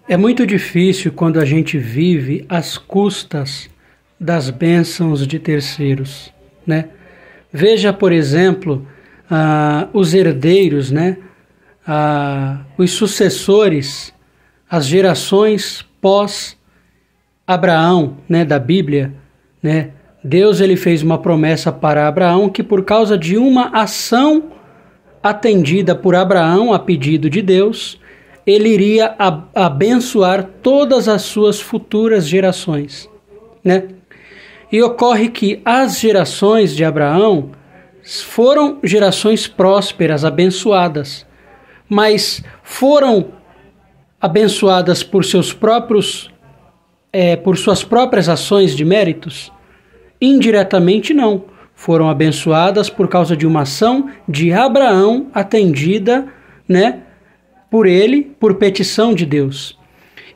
É muito difícil quando a gente vive às custas das bênçãos de terceiros, né? Veja, por exemplo, os herdeiros, né? Os sucessores, as gerações pós-Abraão, né? Da Bíblia, né? Deus ele fez uma promessa para Abraão que por causa de uma ação atendida por Abraão a pedido de Deus, ele iria abençoar todas as suas futuras gerações, né? E ocorre que as gerações de Abraão foram gerações prósperas, abençoadas, mas foram abençoadas por seus próprios, por suas próprias ações de méritos? Indiretamente não. Foram abençoadas por causa de uma ação de Abraão atendida, né, por ele, por petição de Deus.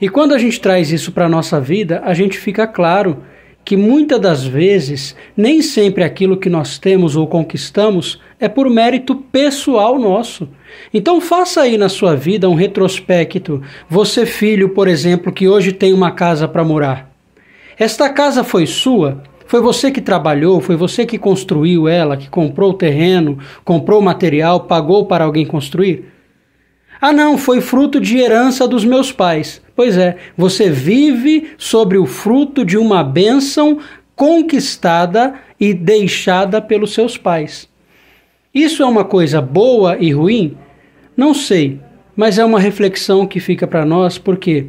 E quando a gente traz isso para a nossa vida, a gente fica claro que muitas das vezes, nem sempre aquilo que nós temos ou conquistamos é por mérito pessoal nosso. Então faça aí na sua vida um retrospecto. Você, filho, por exemplo, que hoje tem uma casa para morar. Esta casa foi sua? Foi você que trabalhou, foi você que construiu ela, que comprou o terreno, comprou o material, pagou para alguém construir? Ah não, foi fruto de herança dos meus pais. Pois é, você vive sobre o fruto de uma bênção conquistada e deixada pelos seus pais. Isso é uma coisa boa e ruim? Não sei, mas é uma reflexão que fica para nós, porque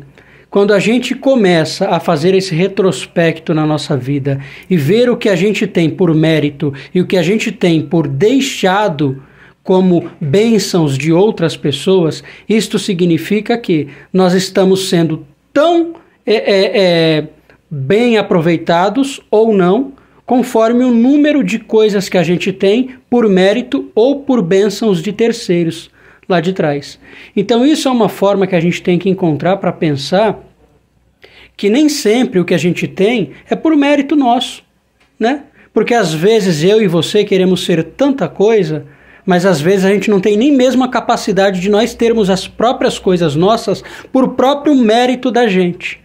quando a gente começa a fazer esse retrospecto na nossa vida e ver o que a gente tem por mérito e o que a gente tem por deixado como bênçãos de outras pessoas, isto significa que nós estamos sendo tão bem aproveitados ou não, conforme o número de coisas que a gente tem por mérito ou por bênçãos de terceiros lá de trás. Então isso é uma forma que a gente tem que encontrar para pensar que nem sempre o que a gente tem é por mérito nosso, né? Porque às vezes eu e você queremos ser tanta coisa, mas às vezes a gente não tem nem mesmo a capacidade de nós termos as próprias coisas nossas por próprio mérito da gente,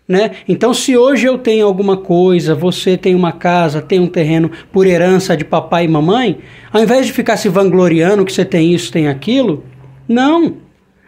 né? Então se hoje eu tenho alguma coisa, você tem uma casa, tem um terreno por herança de papai e mamãe, ao invés de ficar se vangloriando que você tem isso, tem aquilo, não.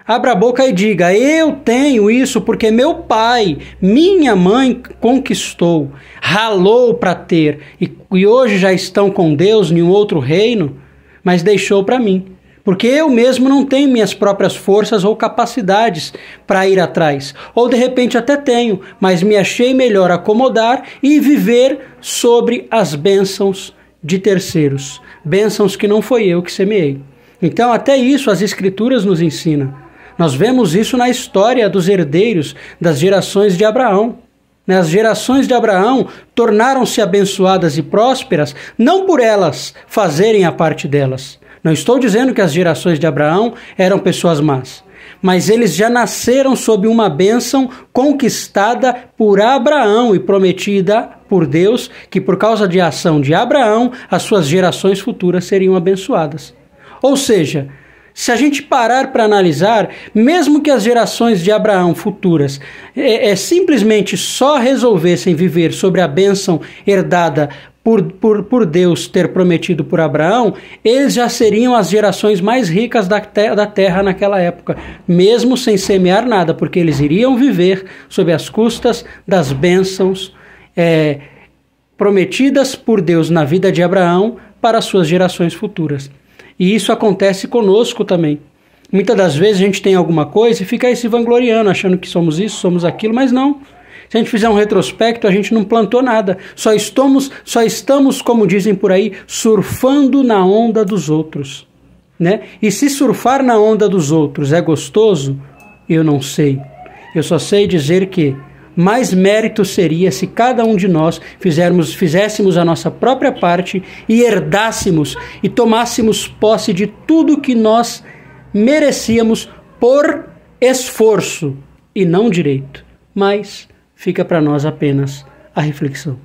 Abra a boca e diga, eu tenho isso porque meu pai, minha mãe conquistou, ralou para ter e hoje já estão com Deus em um outro reino, mas deixou para mim. Porque eu mesmo não tenho minhas próprias forças ou capacidades para ir atrás. Ou de repente até tenho, mas me achei melhor acomodar e viver sobre as bênçãos de terceiros. Bênçãos que não foi eu que semeei. Então até isso as Escrituras nos ensinam. Nós vemos isso na história dos herdeiros das gerações de Abraão. As gerações de Abraão tornaram-se abençoadas e prósperas, não por elas fazerem a parte delas. Não estou dizendo que as gerações de Abraão eram pessoas más, mas eles já nasceram sob uma bênção conquistada por Abraão e prometida por Deus, que por causa de ação de Abraão, as suas gerações futuras seriam abençoadas. Ou seja, se a gente parar para analisar, mesmo que as gerações de Abraão futuras simplesmente só resolvessem viver sobre a bênção herdada por Deus ter prometido por Abraão, eles já seriam as gerações mais ricas da terra naquela época, mesmo sem semear nada, porque eles iriam viver sob as custas das bênçãos prometidas por Deus na vida de Abraão para as suas gerações futuras. E isso acontece conosco também. Muitas das vezes a gente tem alguma coisa e fica aí se vangloriando, achando que somos isso, somos aquilo, mas não. Se a gente fizer um retrospecto, a gente não plantou nada. Só estamos, como dizem por aí, surfando na onda dos outros, né? E se surfar na onda dos outros é gostoso, eu não sei. Eu só sei dizer que mais mérito seria se cada um de nós fizéssemos a nossa própria parte e herdássemos e tomássemos posse de tudo que nós merecíamos por esforço e não direito. Mas fica para nós apenas a reflexão.